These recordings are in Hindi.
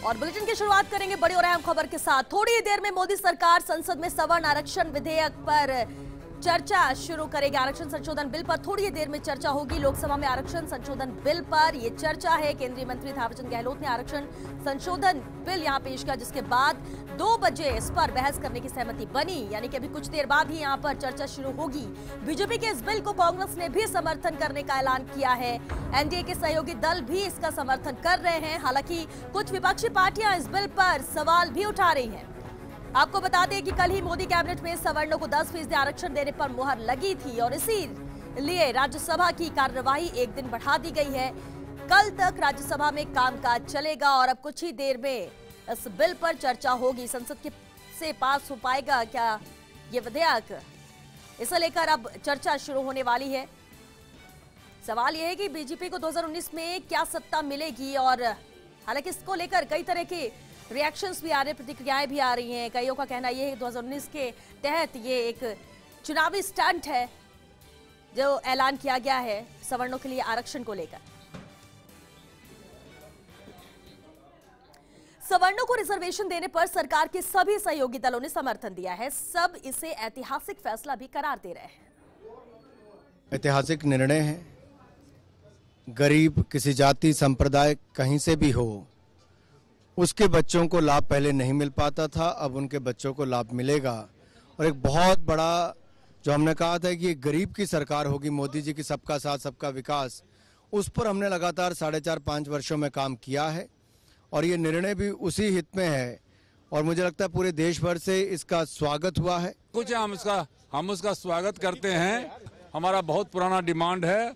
और बुलेटिन की शुरुआत करेंगे बड़ी और अहम खबर के साथ। थोड़ी ही देर में मोदी सरकार संसद में सवर्ण आरक्षण विधेयक पर चर्चा शुरू करेगी। आरक्षण संशोधन बिल पर थोड़ी ही देर में चर्चा होगी। लोकसभा में आरक्षण संशोधन बिल पर यह चर्चा है। केंद्रीय मंत्री थावरचंद गहलोत ने आरक्षण संशोधन बिल यहां पेश किया, जिसके बाद 2 बजे इस पर बहस करने की सहमति बनी, यानी कि अभी कुछ देर बाद ही यहां पर चर्चा शुरू होगी। बीजेपी के इस बिल को कांग्रेस ने भी समर्थन करने का ऐलान किया है। एनडीए के सहयोगी दल भी इसका समर्थन कर रहे हैं। हालांकि कुछ विपक्षी पार्टियां इस बिल पर सवाल भी उठा रही हैं। आपको बता दें कि कल ही मोदी कैबिनेट में सवर्णों को 10% आरक्षण देने पर मुहर लगी थी और इसीलिए राज्यसभा की कार्यवाही एक दिन बढ़ा दी गई है। कल तक राज्यसभा में कामकाज चलेगा और अब कुछ ही देर में इस बिल पर चर्चा होगी। संसद से पास हो पाएगा क्या ये विधेयक, इसे लेकर अब चर्चा शुरू होने वाली है। सवाल यह है कि बीजेपी को 2019 में क्या सत्ता मिलेगी, और हालांकि इसको लेकर कई तरह के रिएक्शंस भी आ रहे, प्रतिक्रियाएं भी आ रही हैं। कईयों का कहना यह है 2019 के तहत ये एक चुनावी स्टंट है जो ऐलान किया गया है सवर्णों के लिए आरक्षण को लेकर। सवर्णों को रिजर्वेशन देने पर सरकार के सभी सहयोगी दलों ने समर्थन दिया है। सब इसे ऐतिहासिक फैसला भी करार दे रहे हैं। ऐतिहासिक निर्णय है। गरीब, किसी जाति संप्रदाय कहीं से भी हो, उसके बच्चों को लाभ पहले नहीं मिल पाता था, अब उनके बच्चों को लाभ मिलेगा। और एक बहुत बड़ा जो हमने कहा था कि गरीब की सरकार होगी, मोदी जी की सबका साथ सबका विकास, उस पर हमने लगातार 4.5-5 वर्षों में काम किया है और ये निर्णय भी उसी हित में है। और मुझे लगता है पूरे देश भर से इसका स्वागत हुआ है। कुछ हम उसका स्वागत करते हैं। हमारा बहुत पुराना डिमांड है।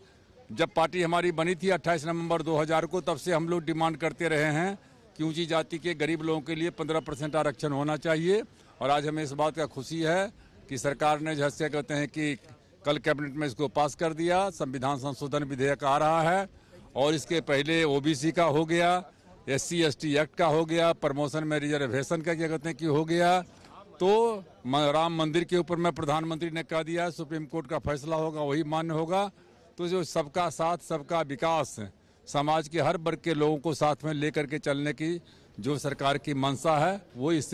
जब पार्टी हमारी बनी थी 28 नवंबर 2000 को, तब से हम लोग डिमांड करते रहे हैं कि ऊंची जाति के गरीब लोगों के लिए 15% आरक्षण होना चाहिए। और आज हमें इस बात का खुशी है कि सरकार ने जैसे कहते हैं कि कल कैबिनेट में इसको पास कर दिया। संविधान संशोधन विधेयक आ रहा है और इसके पहले ओबीसी का हो गया, SC/ST एक्ट का हो गया, प्रमोशन में रिजर्वेशन का क्या कहते हैं कि हो गया। तो राम मंदिर के ऊपर में प्रधानमंत्री ने कह दिया सुप्रीम कोर्ट का फैसला होगा वही मान्य होगा। तो जो सबका साथ सबका विकास, समाज के हर वर्ग के लोगों को साथ में लेकर के चलने की जो सरकार की मंशा है, वो इससे